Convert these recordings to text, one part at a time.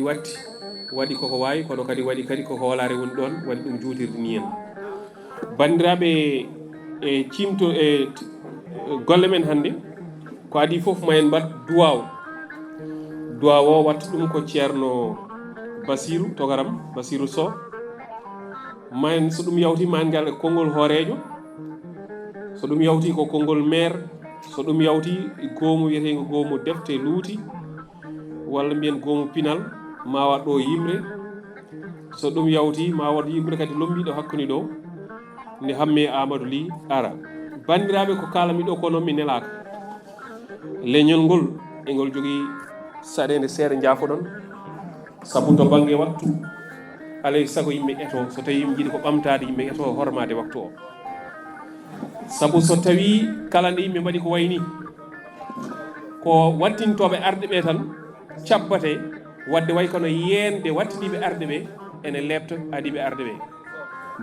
watti waɗi koko wawi kono kadi waɗi kadi ko hoolare woni ɗon waɗi ɗum juutirde ni en bandiraɓe e cimto e golle men hannde ko adi fof ma en mbat duwaw o watta ɗum ko ceerno Basirou Togaram Basirou Sow ma en so ɗum yawti ma en ngal e konngol hoorejo so ɗum yawti ko konngol maire so ɗum yawti goomu wiyetego goomu defte luuti walla mbiyen goomu pinal ma waɗ ɗo yimre so ɗum yawti ma waɗ yimre kadi lombiɗo hakkude ɗo nde hamme Amadou Ly ara bandiraɓe ko kalami ɗo ko noon mi nelaka leñol ngol e ngol jogui saɗede seeɗa jaafoɗon saabu to banggue wattu alay saago yimɓe eto so tawi yimɓe jiiɗi ko ɓamtade yimɓe eto hormade waktu o saabu so tawi kala nde yimɓe mbaɗi ko wayni ko wattintoɓe arɗe ɓe tan cappate wadde way kono yende wattiniɓe arɗe ɓe ene lebta adiɓe arɗe ɓe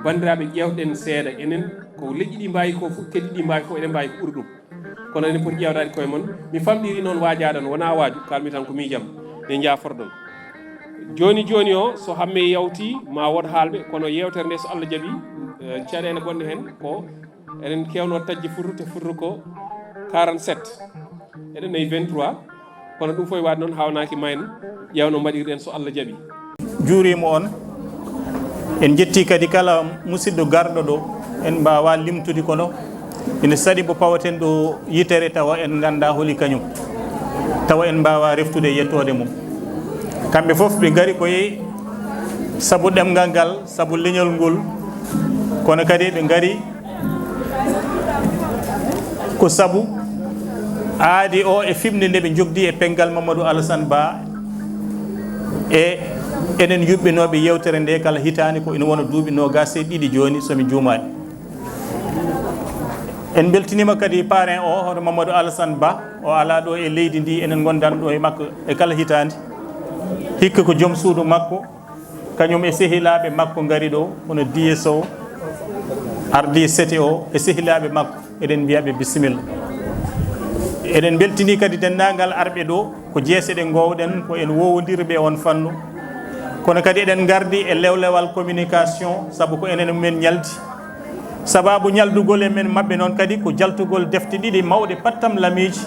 bandiraɓe ƴewɗen seeɗa enen ko leƴƴi ɗi mbawi ko fof kedi ɗi mbawi fof eɗen mbawi ko ɓuuri ɗum kono enen poti ƴewdade koye moon mi famɗiri noon wajaɗon wona waaju kalmi tan ko miijam nde jaforɗon joni o so hamme yawti ma wod haalɓe kono yewtere nde so Allah jaaɓi caɗele gonɗe hen ko eɗen kewno tajji furto ko 47 eɗen nayi 23 kono ɗum foye wade noon hawnaki ma en ƴewno mbaɗirɗen so Allah jaaɓi juurima on en jetti kadi kala musidɗo garɗo ɗo en mbawa limtude kono ene saɗi mo pawaten ɗo yitere tawa en ganda holi kañum tawa en mbawa reftude yettode mum kamɓe fof ɓe gari koye saabu ɗemgal ngal saabu leñol ngol kono kadi ɓe gari ko saabu aadi o e fimde nde ɓe jogdi e Pengal Mamadou Alsane Ba e enen yuɓɓinoɓe yewtere nde kala hitani ko ina wona duuɓi nogas e ɗiɗi joni somi juumani en beltinima kadi parrain o hono Mamadou Alsane Ba o ala ɗo e leydi ndi enen gondan ɗo e makko e kala hitandi hikka ko joom suudu makko kañum e sehilaɓe makko gari ɗo hono yeeso ardi sete o e sehilaɓe makko eɗen mbiyaɓe bisimilla eɗen beltini kadi dendagal arɓe ɗo ko jeeseɗe gowɗen ko en wowodirɓe on fannu kono kadi eɗen gardi e lewlewal communication saabu ko enen men ñaldi sababu ñaldugol e men mabɓe noon kadi ko jaltugol defte ɗiɗi mawɗe pattam lamiji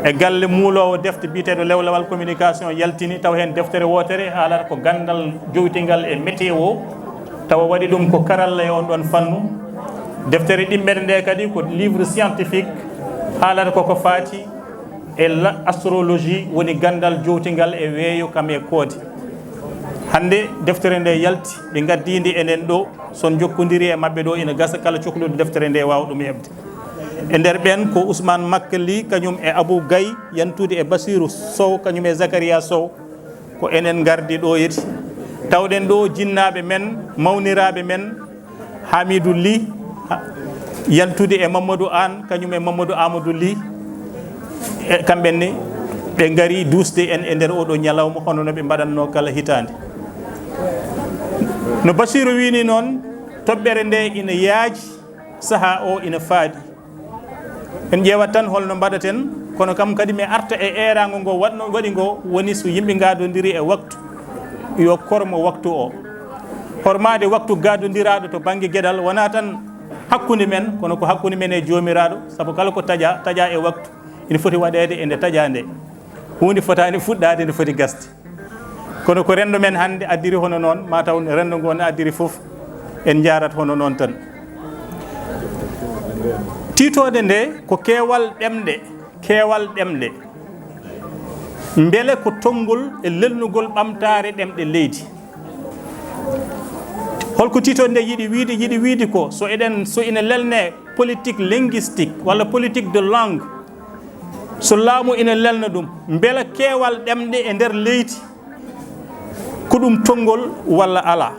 e galle muulowo defte biteɗo lewlewal communication yaltini taw hen deftere wotere haalata ko gandal jowtingal e météo tawa waɗi ɗum ko karalla e on ɗon fannu deftere ɗimɓere nde kadi ko livre scientifique haalata koko faati e astrologie woni gandal jowtingal e weeyo kam e koode hande deftere nde yalti ɓe gaddidi enen ɗo son jokkodiri e mabɓe ɗo ina gasa kala cohlude deftere nde wawa ɗum hebde e nder ɓen ko Ousmane Makkali kañum e Abou Gaye yantude e Basirou Sow kañum e Zacharia Sow ko enen gardi ɗo yeti tawɗen ɗo jinnaɓe men mawniraɓe men Hamidou Ly yantude e Mamadou An kañum e Mamadou Amadou Ly e kamɓenne ɓe gari dusde en e nder oɗo ñalawma hono no ɓe mbaɗanno kala hitande no Basirou wini noon toɓɓere nde ina yaaji saaha o ina faadi en ƴeewat tan holno mbaɗaten kono kam kadi mi arta e erago ngo waɗi ngo woni so yimɓe gadodiri e waktu yo kormo waktu o hormade waktu gadodiraɗo to banggue gueɗal wona tan hakkude men kono ko hakkude men e jomiraɗo saabu kala ko taƴa e waktu ina foti waɗede e nde taƴa nde hunde fotani fuɗɗade nde foti gasde kono ko rendo men hande addiri hono noon mataw rendo ngo ne addiri foof en jarat hono noon tan titode nde ko keewal ɗemɗe beele ko tonngol e lelnugol ɓamtare ɗemɗe leydi holko titode nde yiɗi wiide ko so ina lelne politique linguistique walla politique de langue so laamu ina lelna ɗum beele keewal ɗemɗe e nder leydi ko ɗum tonngol walla ala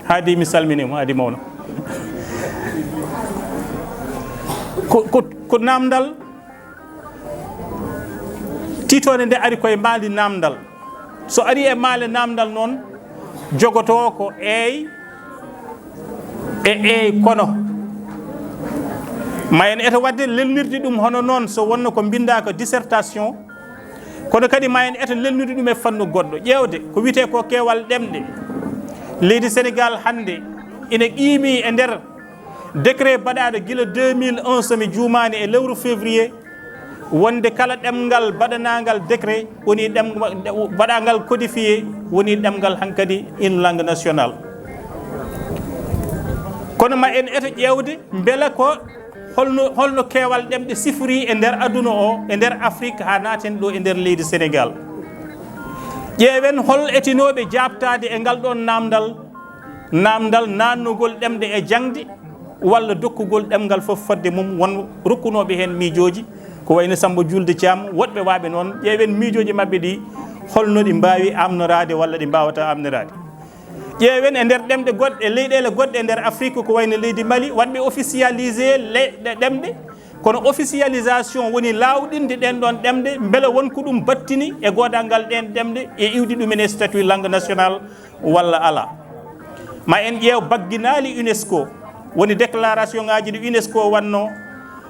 haadi mi salminima haadi mawno ko namdal titode nde ari koye maali namdal so ari e maale namdal noon jogoto ko eey kono ma en eto wadde lelnirde ɗum hono noon so wonno ko binda ko dissertation kono kadi ma en eto lelnude ɗum e fannu goɗɗo ƴeewde ko wiyete ko keewal ɗemɗe leydi Sénégal hannde ina qiimi e nder décret baɗaɗo gila 2001 somi juumani e lewru février wonde kala ɗemgal baɗanagal décret woni baɗagal codifié woni ɗemgal hankkadi une langue nationale. kono ma en eto ƴeewde beela ko holno keewal ɗemɗe sifori e nder aduna o e nder Afrique ha naaten ɗo e nder leydi Sénégal. ƴeewen hol etinoɓe jabtade e ngal ɗon namdal nannugol ɗemɗe e jangde walla dokkugol ɗemgal fof fodde mum won rokkunoɓe hen miijoji ko wayno Samba Julde Thiam woɗɓe waɓe noon ƴeewen miijoji mabɓe ɗi holno ɗi mbawi amnorade walla ɗi mbawata amnorade. ƴeewen e nder ɗemɗe goɗɗe leyɗele goɗɗe e nder Afrique ko wayno leydi Mali waɗɓe officialisé ɗemɗe kono officialisation woni lawɗinde ɗen ɗon ɗemɗe beele wonko ɗum battini e godal ngal ɗen ɗemɗe e iwdi ɗumen e statut langue nationale walla ala. ma en ƴeew bagginali UNESCO woni déclaration ngaji ɗi UNESCO wanno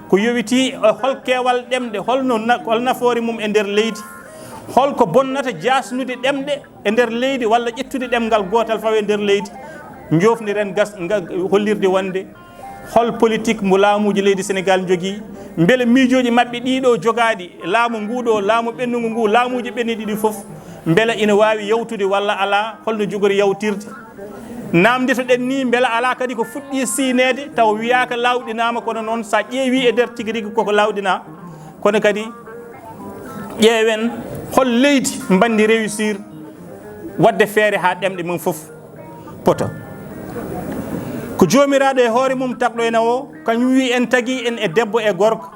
ko yowiti hol keewal ɗemɗe hol nafoore mum e nder leydi holko bonnata jasnude ɗemɗe e nder leydi walla ƴettude ɗemgal gotal fawe e nder leydi jofniren hollirde wonde hol politique mo laamuji leydi Sénégal jogui beele miijoji mabɓe ɗiɗo jogaɗi laamu nguɗo laamu ɓennugu ngu laamuji ɓenniɗi ɗi foof beele ina wawi yawtude walla ala holno jogori yawtirde namdetoɗen ni beela ala kadi ko fuɗɗi siinede taw wiyaka lawɗinama kono noon sa ƴeewi e nder tigui rigui koko lawɗina kono kadi ƴeewen hol leydi bandi réussir wadde feere ha ɗemɗe mum foof poto ko jomiraɗo e hoore mum tagɗoyna o kañum wi en tagui en e debbo e gorko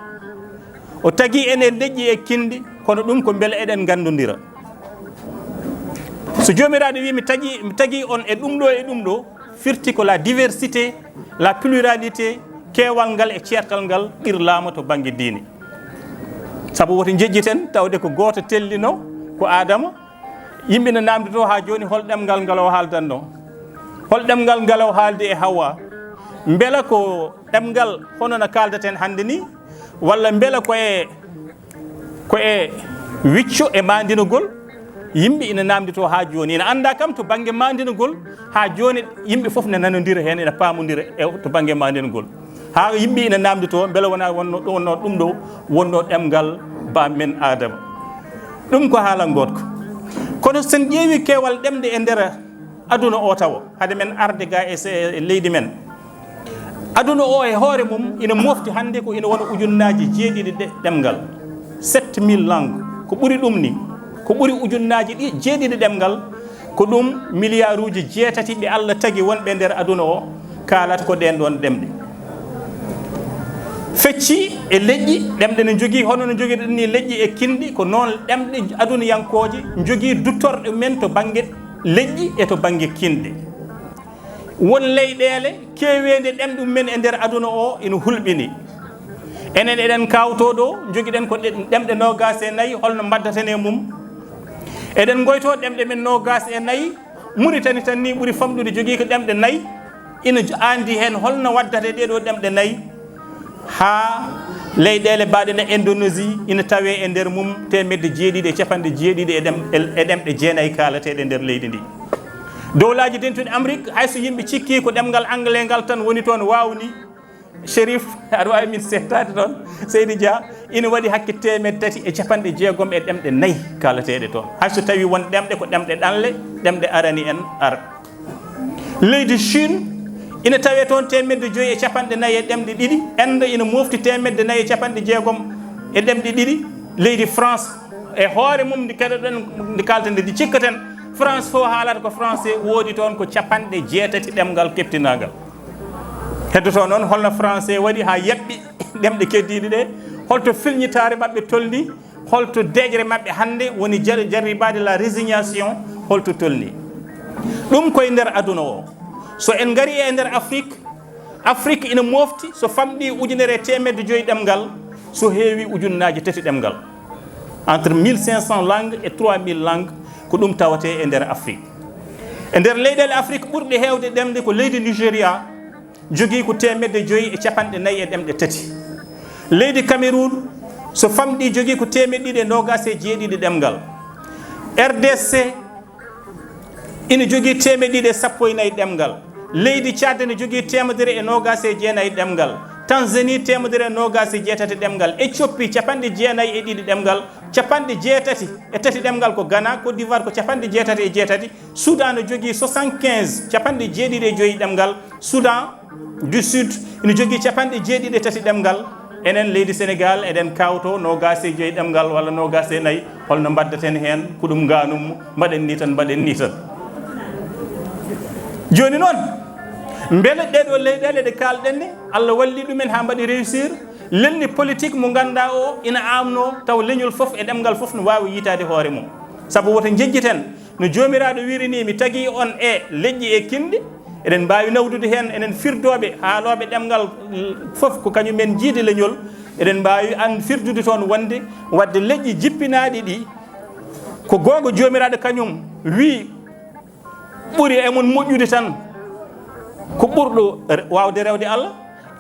o tagui en e leƴƴi e kindi kono ɗum ko beele eɗen gandodira so jomiraɗo wi mi tagui on e ɗum ɗo firti ko la diversité la pluralité keewal ngal e ceertal ngal ɓirlama to banggue diine saabu woto jejjiten tawde ko goto tellino ko Adama yimɓe no namdi to ha joni hol ɗemgal ngal o haaldanno hol ɗemgal ngal o haaldi e Hawa beela ko ɗemgal hono no kaldaten hande ni walla beela ko e wicco e mandinogol yimɓe ina namdi to ha joni ina anda kam to banggue mandinogol ha joni yimɓe foof ne nanodira hen ina pamodira e to banggue mandinogol ha yimɓe ina namdi to beele wona wonno ɗum ɗo wonno ɗemgal bammen Adama ɗum ko haalan gotko kono sen ƴeewi keewal ɗemɗe e nder aduna o tawa hade men arde ga e leydi men aduna o e hoore mum ina mofti hande ko ina wona ujunnaji 7 ɗemgal 7000 langue ko ɓuuri ɗum ni ko ɓuuri ujunnaji 7 ɗemgal ko ɗum milliard uji 8 ɓe Allah tagi wonɓe nder aduna o kalata ko ɗen ɗon ɗemɗe fecci e leƴƴi ɗemɗe ne jogui hono no jogui ni leƴƴi e kindi ko noon ɗemɗe aduna yankoje jogui duttorɗe men to banggue leƴƴi e to banggue kinde won leyɗele kewede ɗemɗum men e nder aduna o ina hulɓini enen eɗen kawto ɗo joguiɗen ko ɗemɗe 24 holno mbaddatene mum eɗen goyto ɗemɗe men 24 Mauritanie tan ni ɓuuri famɗude jogui ko ɗemɗe 4 ina andi hen holno waddate ɗeɗo ɗemɗe 4 ha leyɗele mbaɗene Indonésie ina tawe e nder mum 770 e ɗemɗe 9 kalateɗe nder leydi ndi dowlaji dentuɗe Amérique hayso yimɓe cikki ko ɗemgal anglais ngal tan woni toon wawni Chérif aɗa wawi min settade toon Seydi Dia ina waɗi hakke 360 e ɗemɗe 4 kalateɗe toon hayso tawi won ɗemɗe ko ɗemɗe ɗanle ɗemɗe arani en ara leydi Chine ina tawe toon 5 e capanɗe 4 e ɗemɗe 2 Inde ina mofti 4 e capanɗe 6 e ɗemɗe 2 leydi France e hoore mum ndi keɗoɗen ndi kaltande ndi cikkaten France fo haalata ko français woodi toon ko capanɗe 6 ɗemgal keptinagal heddoto noon holno français waɗi ha yaɓɓi ɗemɗe keddiɗe ɗe holto filñitare mabɓe tolni holto deƴre mabɓe hande woni jarribade la résignation holto tolni ɗum koye nder aduna o so en gari e nder Afrique ina mofti so famɗi 1.5 ɗemgal so heewi ujunnaji 3 ɗemgal entre 1500 langues et 3000 langues ko ɗum tawate e nder Afrique e nder leyɗele Afrique ɓurɗe hewde ɗemde ko leydi Nigéria jogui ko 5 e capanɗe 4 e ɗemɗe 3 leydi Cameroun so famɗi jogii ko 227 ɗemgal. RDC ina jogii 214 ɗemgal. leydi Tchad ne jogii 129 ɗemgal. Tanzanie 128 ɗemgal. Éthiopie 92 ɗemgal. 83 ɗemgal ko Ghana. Côte d'Ivoire ko 68. Soudan ne jogii 75 75 ɗemgal. Soudan du Sud ina jogii 73 ɗemgal. enen leydi Sénégal eɗen kawto 25 ɗemgal walla 24 holno mbaddaten hen ko ɗum ganum mbaɗen ni tan joni noon beele ɗeɗo leyɗele ɗe kalɗen ni Allah walli ɗumen ha mbaɗi réussir lelni politique mo ganduɗa o ina amno taw leñol foof e ɗemgal foof no wawi yitade hoore mum saabu woto jejjiten no jomiraɗo wirini mi tagui on e leƴƴi e kinɗi eɗen mbawi nawdude hen enen firdoɓe haaloɓe ɗemgal foof ko kañumen jiide leñol eɗen mbawi an firdude toon wonde wadde leƴƴi jippinaɗi ɗi ko gonga jomiraɗo kañum wi ɓuuri emon moƴƴude tan ko ɓurɗo wawde rewde Allah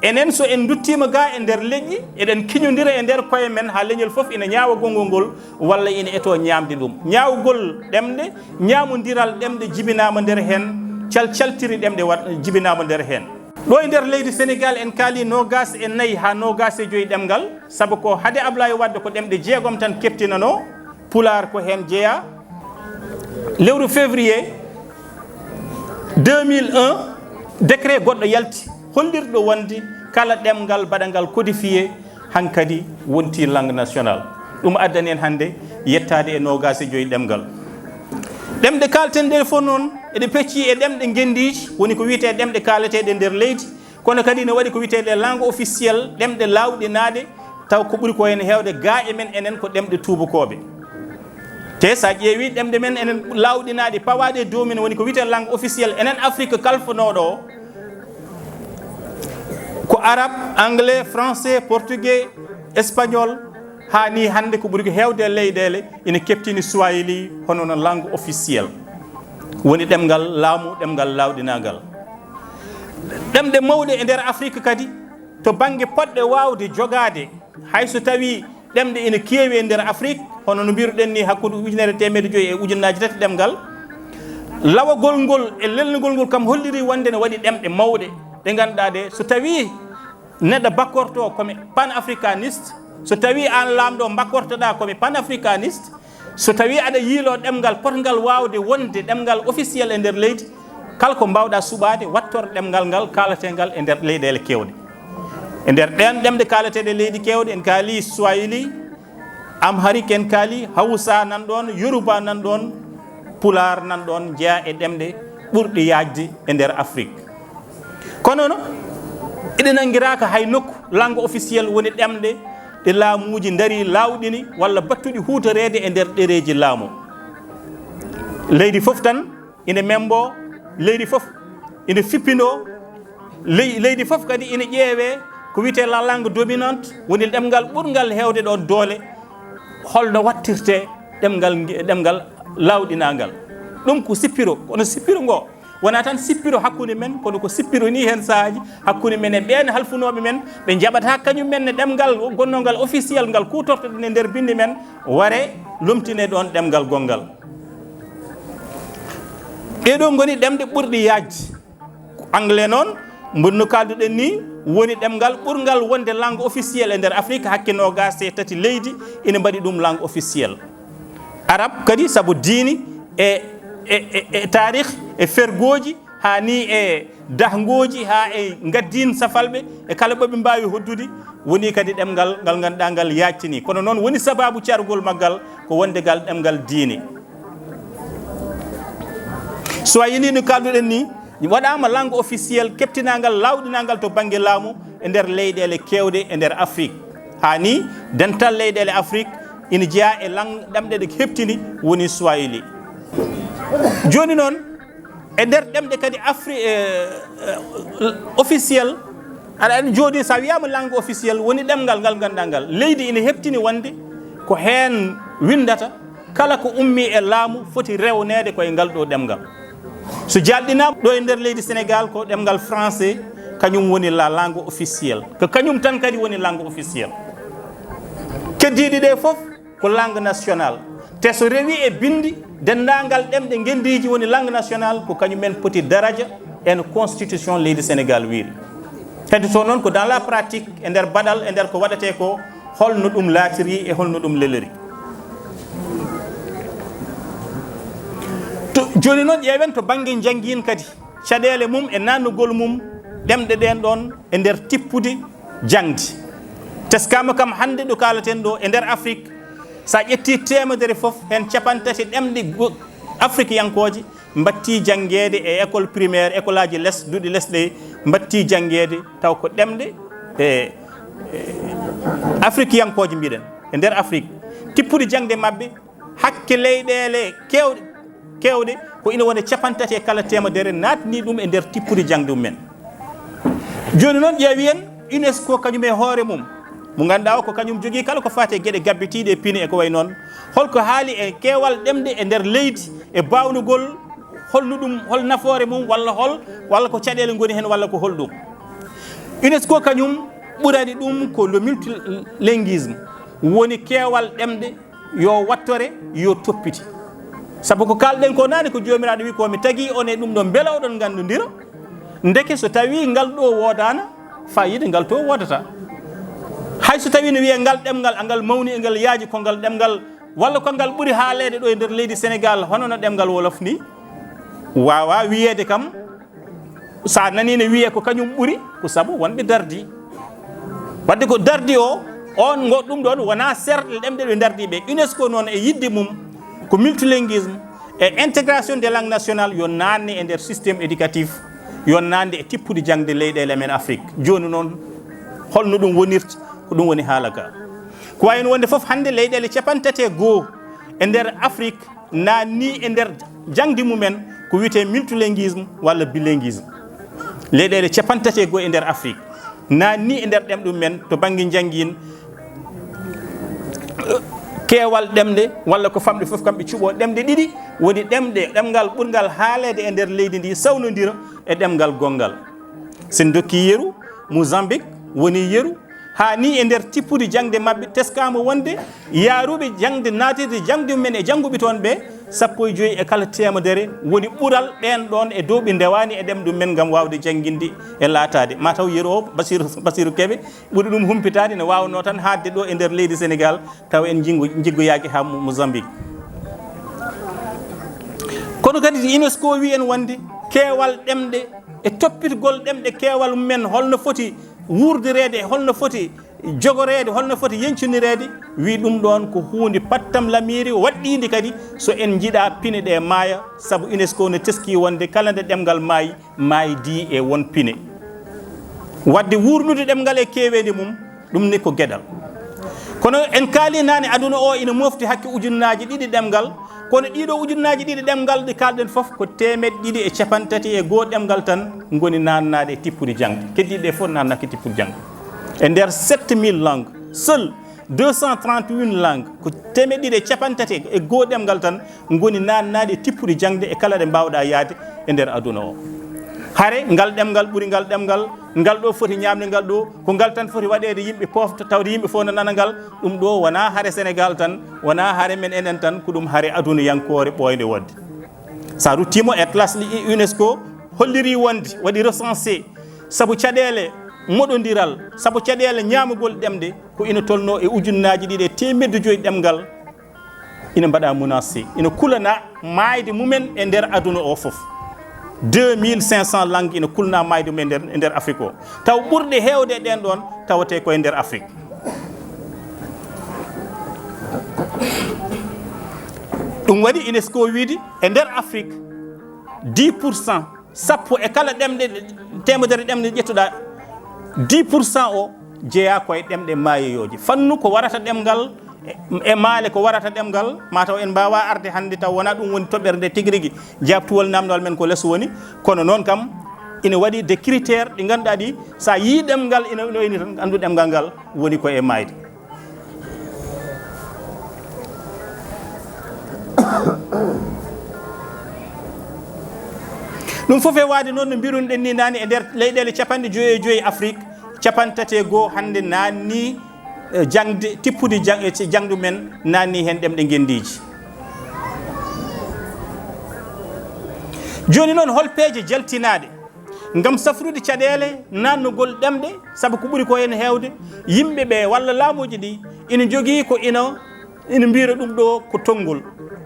enen so en duttima ga e nder leƴƴi eɗen kiñodira e nder koye men ha leñol foof ina ñaawa gongol ngol walla ina eto ñamde ɗum ñawgol ɗemɗe ñamodiral ɗemɗe jibinama nder hen caltiri ɗemɗe jibinama nder hen ɗo e nder leydi Sénégal en kaali 24 ha 25 ɗemgal saabu ko haade Ablaye Wade ko ɗemɗe 6 tan keptinano Pulaar ko hen jeeya lewru février 2001 décret goɗɗo yalti hollirɗo wonde kala ɗemgal baɗangal codifié hankadi wonti langue nationale ɗum addani en hannde yettade e 25 ɗemgal ɗemɗe kalten ɗe fof noon eɗe pecci e ɗemɗe gendiji woni ko wiyete ɗemɗe kaleteɗe nder leydi kono kadi ne waɗi ko wiyete langue officielle ɗemɗe lawɗinade taw ko ɓuuri ko hen hewde ga e men enen ko ɗemɗe tubakoɓe te sa ƴeewi ɗemɗe men enen lawɗinaɗe pawaɗe dow men woni ko wiyete langue officielle enen Afrique kalfanoɗo o ko arabe anglais français portugais espagnol ha ni hande ko ɓuri ko hewde leyɗele ina keptini swahili hono no langue officielle woni ɗemgal laamu ɗemgal lawɗinagal ɗemɗe mawɗe e nder Afrique kadi to banggue poɗɗe wawde jogade hayso tawi ɗemɗe ina keewi e nder Afrique hono no mbiruɗen ni hakkude 1500 e ujunaji 3 ɗemgal lawagol ngol e lelnugol ngol kam holliri wonde ne waɗi ɗemɗe mawɗe ɗe ganduɗa de so tawi neɗɗo bakkorto komi pan africaniste so tawi an lamɗo bakkortoɗa komi pan africaniste so tawi aɗa yiilo ɗemgal potgal wawde wonde ɗemgal officiel e nder leydi kala ko mbawɗa suɓade wattorde ɗemgal ngal kalategal e nder leyɗele kewɗe e nder ɗen ɗemɗe kalateɗe leydi kewɗe en kaali swahili amharique en kaali hawsa nan ɗon yoruba nan ɗon pular nan ɗon jeeya e ɗemɗe ɓurɗe yajde e nder Afrique kono no eɗen anguiraka hay nokku langue officielle woni ɗemɗe ɗe laamuji daari lawɗini walla battuɗi hutorede e nder ɗereji laamu leydi foof tan ina membo leydi foof ina fippino leydi foof kadi ina ƴeewe ko wiyete la langue dominante woni ɗemgal ɓurgal hewde ɗon doole holno wattirte ɗemgal lawɗinagal ɗum ko sippiro kono sippiro ngo wona tan sippiro hakkude men kono ko sippiro ni hen saahaji hakkude men e ɓen halfunoɓe men ɓe jaɓata kañum men ne ɗemgal gonnogal officiel ngal kutortoɗen e nder binde men ware lomtine ɗon ɗemgal gongal ɗeɗo goni ɗemɗe ɓurɗi yajde anglais noon bonno kalduɗen ni woni ɗemgal ɓurgal wonde langue officielle e nder Afrique hakke 23 leydi ina mbaɗi ɗum langue officielle arabe kadi saabu diini e tarikh e fergoji ha ni e dahgoji ha e gaddin safalɓe e kala ɓoɓe mbawi hoddude woni kadi ɗemgal ngal ganduɗa ngal yactini kono noon woni sababu cargol maggal ko wondegal ɗemgal diine swahili no kalduɗen ni waɗama langue officielle keptinagal lawɗinagal to banggue laamu e nder leyɗele kewɗe e nder Afrique ha ni dental leyɗele Afrique ina jeeya e ɗemɗe ɗe heptini woni swahili joni noon e nder ɗemɗe kadi officiel aɗa andi joni sa wiyama langue officielle woni ɗemgal ngal ganduɗa ngal leydi ina heptini wonde ko hen windata kala ko ummi e laamu foti rewnede koye ngal ɗo ɗemgal so jalɗinama ɗo e nder leydi Sénégal ko ɗemgal français kañum woni la langue officielle ko kañum tan kadi woni langue officielle keddiɗi ɗe fof ko langue national te so rewi e bindi dendagal ɗemɗe gendiji woni langue national ko kañumen poti daraja en constitution leydi Sénégal wiiri kadi to noon ko dans la pratique e nder baɗal e nder ko waɗate ko holno ɗum laatiri e holno ɗum lelori to joni noon ƴeewen to banggue jangguin kadi caɗele mum e nannugol mum ɗemɗe ɗen ɗon e nder tippude jangde teskama kam hande ɗo kalaten ɗo e nder Afrique sa ƴetti temedere foof hen capantati ɗemɗe Afrique yankoje mbatti janguede e école primaire école aji duuɗi lesɗe mbatti janguede taw ko ɗemɗe e Afrique yankoje mbiɗen e nder Afrique tippude jangde mabɓe hakke leyɗele kewɗe ko ina woni capantati e kala temedere natni ɗum e nder tippude jangde mumen joni noon ƴeewi en UNESCO kañum e hoore mum mo ganduɗa o ko kañum jogui kala ko fate gueɗe gabbitiɗe e pine e ko way noon holko haali e keewal ɗemɗe e nder leydi e bawnugol holno ɗum hol nafoore mum walla ko caɗele goni hen walla ko holɗum UNESCO kañum ɓurani ɗum ko le multilinguisme woni keewal ɗemɗe yo wattore yo toppiti saabu ko kalɗen ko nani ko jomiraɗo wi komi tagui on e ɗum ɗo beela oɗon gandodira ndeke so tawi ngal ɗo wodana fayida ngal to wodata hay so tawi no wiye ngal ɗemgal angal mawni e ngal yaaji ko ngal ɗemgal walla ko ngal ɓuuri haalede ɗo e nder leydi Sénégal hono no ɗemgal wolof ni wawa wiyede kam sa nani ne wiye ko kañum ɓuuri ko saabu wonɓe dardi wadde ko dardi o on ɗum ɗon wona serɗe ɗemɗe ɗe dardiɓe UNESCO noon e yidde mum ko multilinguisme e intégration des langues nationales yo nanne e nder systéme éducatif yo nande e tippude jangde leyɗele men Afrique joni noon holno ɗum wonirta ko ɗum woni haala ka ko wayi no wonde foof hande leyɗele capantati e goho e nder Afrique nanni e nder jangdi mumen ko wiyete multilinguisme walla bilinguisme leyɗele capantati e goho e nder Afrique nanni e nder ɗemɗum men to banggue jangguin keewal ɗemɗe walla ko famɗe fof kamɓe cuuɓo ɗemɗe ɗiɗi woni ɗemgal ɓurgal haalede e nder leydi ndi sawnodira e ɗemgal gongal sen dokki yeru Mozambique woni yeru ha ni e nder tippude jangde mabɓe teskama wonde yaaruɓe jangde natirde jangde mumen e jangguɓe toon ɓe 15 e kala temedere woni ɓuural ɓen ɗon e dow ɓe ndewani e ɗemɗum men gam wawde jangguinde e laatade mataw yeru o Basirou Keɓe ɓuuri ɗum humpitade ne wawno tan hadde ɗo e nder leydi Sénégal taw en jiggoyaki ha Mozambique kono kadi UNESCO wi en wonde keewal ɗemɗe e toppitgol ɗemɗe keewal mumen holno foti wurdirede holno foti jogorede holno foti yencinirede wi ɗum ɗon ko hunde pattam lamiri waɗɗide kadi so en jiiɗa pine ɗe maaya saabu UNESCO ne teski wonde kala nde ɗemgal maayi di e won pine wadde wurnude ɗemgal e kewede mum ɗum ni ko gueɗal kono en kaali nane aduna o ina mofti hakke ujunnaji ɗiɗi ɗemgal kono ɗiɗo ujunnaji ɗiɗi ɗemgal ɗi kalɗen foof ko 250 e goho ɗemgal tan goni nannade e tippude jangde keddiɗe fof nannake tippude jangde e nder 7000 langues seul 231 langues ko 250 e goho ɗemgal tan goni nannade e tippude jangde e kala ɗe mbawɗa yaade e nder aduna o hare ngal ɗemgal ɓuuri ngal ɗemgal ngal ɗo foti ñamde ngal ɗo ko ngal tan foti waɗede yimɓe pofta tawde yimɓe fof no nana ngal ɗum ɗo wona haare Sénégal tan wona haare men enen tan ko ɗum haare aduna yankore ɓoyde wonde sa ruttimo e atlas UNESCO holliri wonde waɗi recensé saabu caɗele moɗodiral saabu caɗele ñamugol ɗemde ko ina tolno e ujunnaji ɗiɗi e 105 ɗemgal ina mbaɗa menacé ina kulana mayde mumen e nder aduna o foof 2500 langues ina kulna mayde mumen e nder Afrique o taw ɓurɗe hewde ɗen ɗon tawate koye nder Afrique ɗum waɗi UNESCO wiide e nder Afrique 10% sappo e kala ɗemɗe temedere ɗemɗe ƴettuɗa 10% o jeeya koye ɗemɗe maayoyoje fannu ko warata ɗemgal e maale ko warata ɗemgal mataw en mbawa arde hande taw wona ɗum woni toɓɓere nde tigui rigui jabtuwol namdal men ko less woni kono noon kam ina waɗi des critères ɗi ganduɗa ɗi sa yi ɗemgal ina wayni tan andu ɗemgal ngal woni ko e mayde ɗum foof e waade noon no mbirunoɗen ni nani e nder leyɗele 55 Afrique 34 hande nanni jangde tippude jangdu men nanni hen ɗemɗe gendiji. joni noon hol peeje jaltinaɗe ngam safrude caɗele nannugol ɗemɗe saabu ko ɓuuri ko hen hewde yimɓeɓe walla laamuji ɗi ina jogii ko ina mbira ɗum ɗo ko tonngol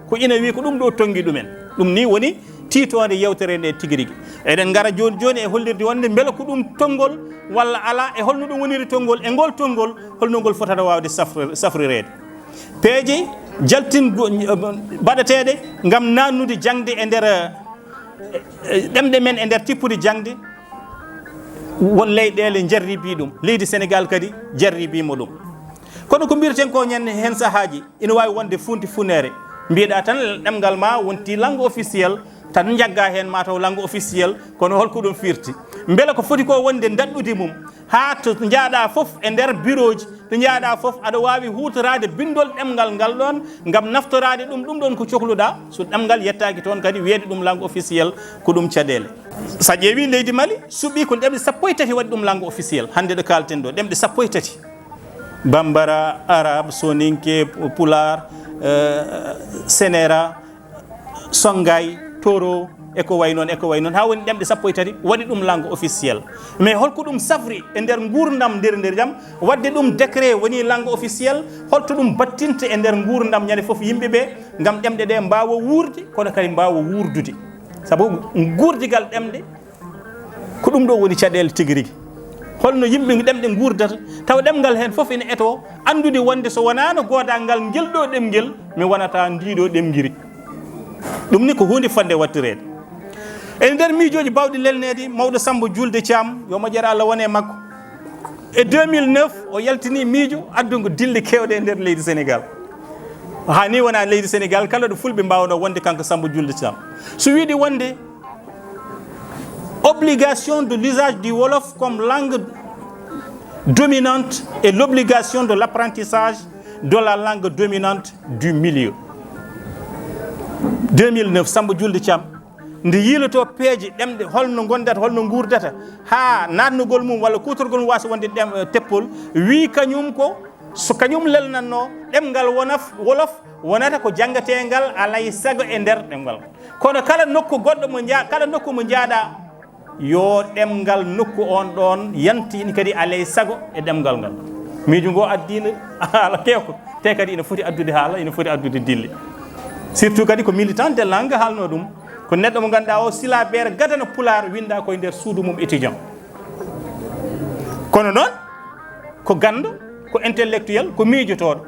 ko ina wi ko ɗum ɗo tongi ɗumen. ɗum ni woni tiitode yewtere nde tigi rigui. eɗen gara joni joni e hollirde wonde beela ko ɗum tonngol walla ala e holno ɗum woniri tonngol e ngol tonngol holno ngol fotata wawde safrirede. peeje jaltin baɗeteɗe ngam nannude jangde e nder ɗemɗe men e nder tippude jangde won leyɗele jarribi ɗum. leydi Sénégal kadi jarribimo ɗum. kono ko mbirten ko ñande hen sahaji ina wawi wonde funti funere mbiɗa tan ɗemgal ma wonti langue officiel tan jagga hen mataw langue officiel kono holko ɗum firti beele ko foti ko wonde dadɗude mum ha to jaaɗa foof e nder bureau ji to jaaɗa foof aɗa wawi hutorade bindol ɗemgal ngal ɗon gam naftorade ɗum ɗon ko cohluɗa so ɗemgal yettaki toon kadi weede ɗum langue officiel ko ɗum caɗele. sa ƴeewi leydi Mali suuɓi ko ɗemɗe 13 waɗi ɗum langue officiel hande ɗo kalten ɗo ɗemɗe 13 bambara arabe soninke pular sénéra songay toro eko way noon ha woni ɗemɗe 13 waɗi ɗum langue officiel. mais holko ɗum safri e nder gurdam nder jam wadde ɗum décret woni langue officiel holto ɗum battinta e nder gurdam ñande foof yimɓeɓe gam ɗemɗe ɗe mbawa wuurde kono kadi mbawa wurdude saabu gurdigal ɗemɗe ko ɗum ɗo woni caɗele tigui rigui. holno yimɓe ɗemɗe gurdata taw ɗemgal hen foof ina eto andude wonde so wonano godal ngel ɗo ɗemguel mi wonata ndiɗo ɗemguiri. ɗum ni ko hunde fande wattirede. e nder miijoji bawɗi lelnede mawɗo Samba Julde Thiam yo moƴƴere Allah wone makko e 2009 o yaltini miijo addungo dille kewɗe e nder leydi Sénégal. ha ni wona leydi Sénégal kala ɗo fulɓe mbawno wonde kanko Samba Julde Thiam so wiide wonde obligation de l'usage du Wolof comme langue dominante et l'obligation de l'apprentissage de la langue dominante du milieu. 2009 Samba Julde Thiam nde yiiloto peeje ɗemɗe holno gondata holno gurdata ha natnugol mum walla kutorgol mum wasa wonde teppol wi kañum ko so kañum lelnanno ɗemgal wolof wonata ko jangatengal alay sago e nder ɗemgal. kono kala nokku goɗɗo kala nokku mo jaaɗa yo ɗemgal nokku on ɗon yantini kadi alay sago e ɗemgal ngal. miijo ngo addino haala kewko te kadi ina foti addude haala ina foti addude dille surtout kadi ko militant de langue haalno ɗum ko neɗɗo mo ganduɗa o syllabaire gadana pular winda koye nder suudu mum étudiant. kono noon ko gando ko intellectuel ko miijotoɗo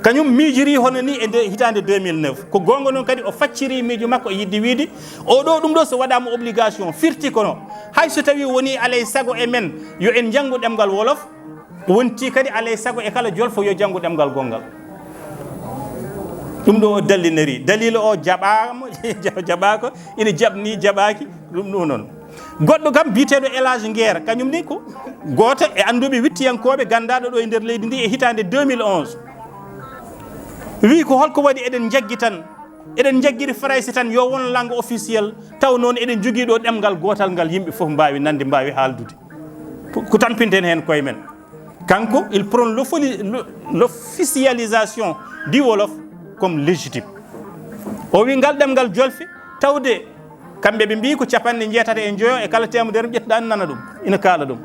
kañum miijori hono ni e nde hitande 2009 ko gonga noon kadi o facciri miijo makko e yidde wiide oɗo ɗum ɗo so waɗama obligation firti kono hay so tawi woni alay sago e men yo en janggu ɗemgal wolof wonti kadi alay sago e kala jolfo yo janggu ɗemgal gongal. ɗum ɗo o dalliniri dalila o jaɓako ina jaɓni jaɓaki ɗum ɗo noon. goɗɗo kam biteɗo élage guerre kañum ni ko goto e anduɓe wittiyankoɓe gandaɗo ɗo e nder leydi ndi e hitande 2011 wi ko holko waɗi eɗen jaggi tan eɗen jagguiri français tan yo won langue officiel taw noon eɗen jogui ɗo ɗemgal gotal ngal yimɓe foof mbawi nande mbawi haaldude ko tampinten hen koye men. kanko il prône l'officialisation du wolof comme légitime. o wi ngal ɗemgal jolfe tawde kamɓe ɓe mbi ko 90 e kala temedere ƴettuɗa nana ɗum ina kaala ɗum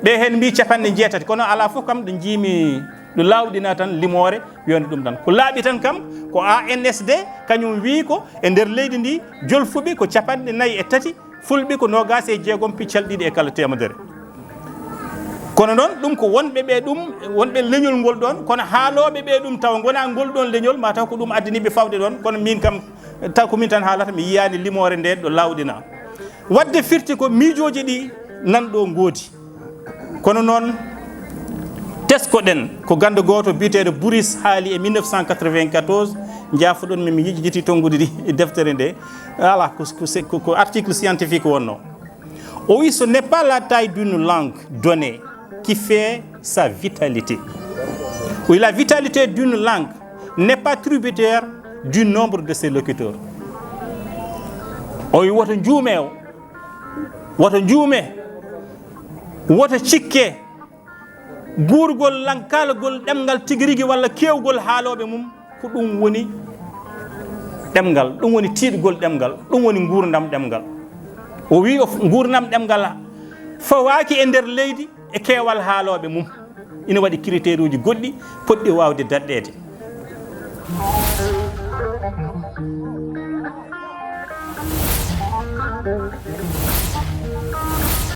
ɓe hen mbi 90 kono ala fof kam ɗo jiimi ɗo lawɗina tan limore wiyonde ɗum tan ko laaɓi tan kam ko ANSD kañum wi ko e nder leydi ndi jolfuɓe ko 43 fulɓe ko 26 piccal ɗiɗi e kala temedere. kono noon ɗum ko wonɓe ɓe ɗum wonɓe leñol ngol ɗon kono haaloɓe ɓe ɗum taw gona ngol ɗon leñol ma taw ko ɗum addaniɓe fawde ɗon kono min kam taw ko min tan haalata mi yiyani limore nde ɗo lawɗina wadde firti ko miijoji ɗi nanɗo goodi. kono noon teskoɗen ko ganda goto biteɗo Boris haali e 1994 jaafoɗon mi yijjiti tongude ɗi e deftere nde ala ko article scientifique wonno o wi ce n'est pas la taille d'une langue donnée qui fait sa vitalité. Oui, la vitalité d'une langue n'est pas tributaire du nombre de ses locuteurs. O wi woto juume woto cikke guurgol lankalagol ɗemgal tigi rigi walla kewgol haaloɓe mum ko ɗum woni ɗemgal, ɗum woni tiiɗgol ɗemgal, ɗum woni gurdam ɗemgal. O wi gurdam ɗemgal fawaki e nder leydi e keewal haaloɓe mum, ina waɗi critére uji goɗɗi poɗɗi wawde daɗɗede.